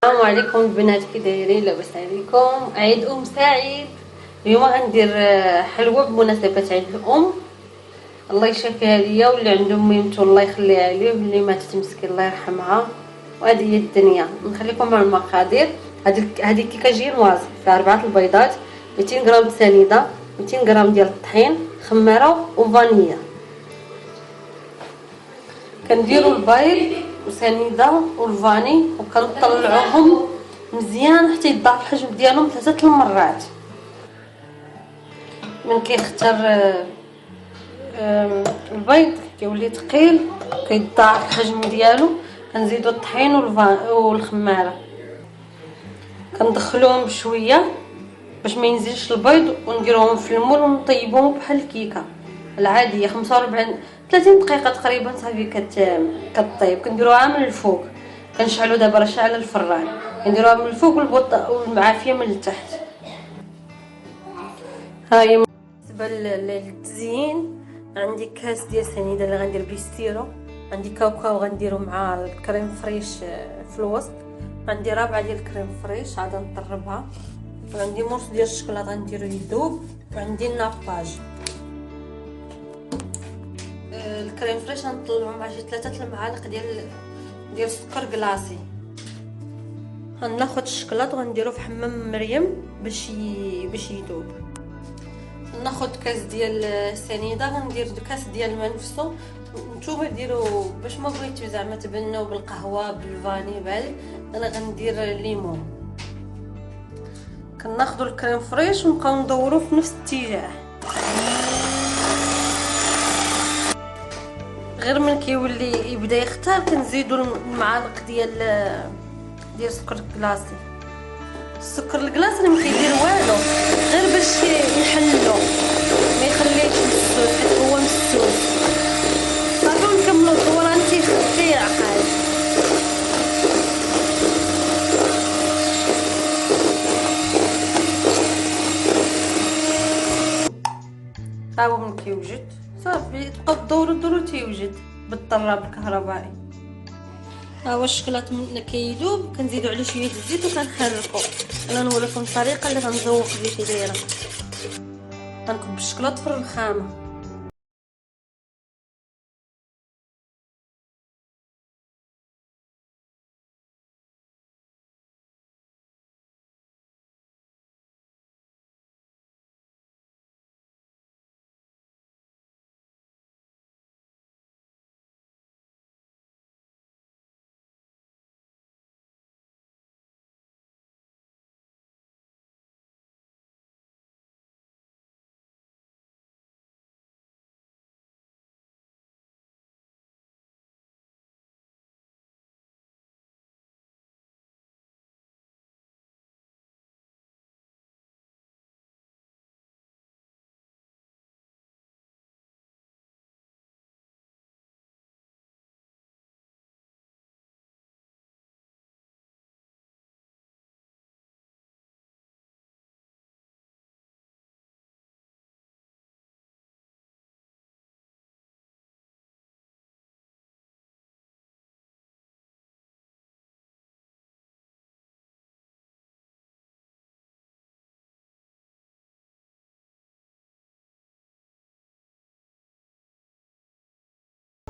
السلام عليكم البنات، كي دايرين؟ لاباس عليكم؟ عيد سعيد. اليوم غندير حلوه بمناسبه عيد الام. الله يشافيها ليا، واللي عنده ميمته الله يخليها ليه، واللي ماتت مسكين الله يرحمها. وهذه هي الدنيا. نخليكم مع المقادير. هذه كيكه جينواز فيها 4 البيضات، 200 غرام سنيده، 200 غرام ديال الطحين، خماره وفانيليا. كنديروا البيض وسنيده والفاني وكنطلعوهم مزيان حتى يضاعف الحجم ديالهم 3 المرات. من كيختار البيض كيولي ثقيل، كيضاعف الحجم ديالو. كنزيدو الطحين والخماره، كندخلوهم بشويه باش ما ينزلش البيض، ونديروهم في المول ونطيبوهم بحال الكيكه العاديه. 45 30 دقيقه تقريبا صافي كطيب. كنديروها من الفوق، كنشعلو دابا راه شاعله الفران، كنديروها من الفوق والمعافيه من التحت. ها هي بالنسبه للتزيين. عندي كاس ديال سنيده اللي غندير بيستيرو، عندي كاوكاو غنديرو مع الكريم فريش في الوسط، عندي رابعه ديال الكريم فريش عاد نطربها، وعندي مورس ديال الشوكولاط غنديرو يذوب، وعندي الناباج. الكريم فريش غنطلعو مع شي 3 المعالق ديال السكر كلاصي. غناخد الشوكولاط وغنديرو في حمام مريم باش يذوب. ناخد كاس ديال السنيده، غندير كاس ديال الماء نفسو. نتوما ديروا باش ما بغيتو زعما تبناو بالقهوه بالفاني بعد. انا غندير الليمون. كناخذوا الكريم فريش ونبقاو ندورو في نفس الاتجاه. غير من كيولي يبدا يختار كنزيدوا المعالق ديال السكر الكلاصي. السكر الكلاصي ما كيدير والو، غير باش يحلو ما يخليش مسوس، حيت هو مسوس. صافي ونكملوا الدوران كيعقل. ها هو من كيوجد صافي تبقاو دورو تيوجد بالضراب الكهربائي. ها هو الشكلاط من كيذوب، كنزيدو عليه شويه الزيت وكنحركو. انا نوريكم الطريقه اللي غنزوق بها كي دايره. غنكب الشكلاط في الرخامه.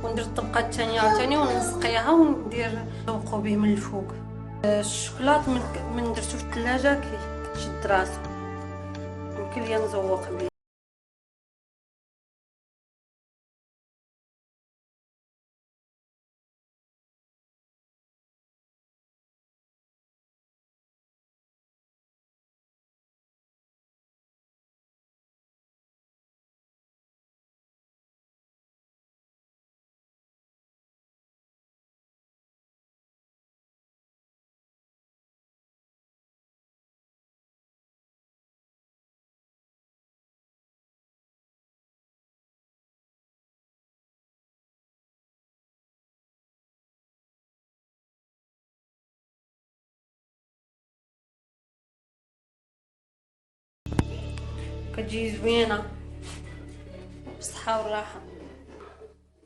وندير الطبقه الثانيه عاوتاني ونسقيها وندير نذوقو به من الفوق. الشوكولاط من درتو في الثلاجه كيشد راسو، يمكن ليا نزوق به. كتجي زوينه بالصحه والراحه.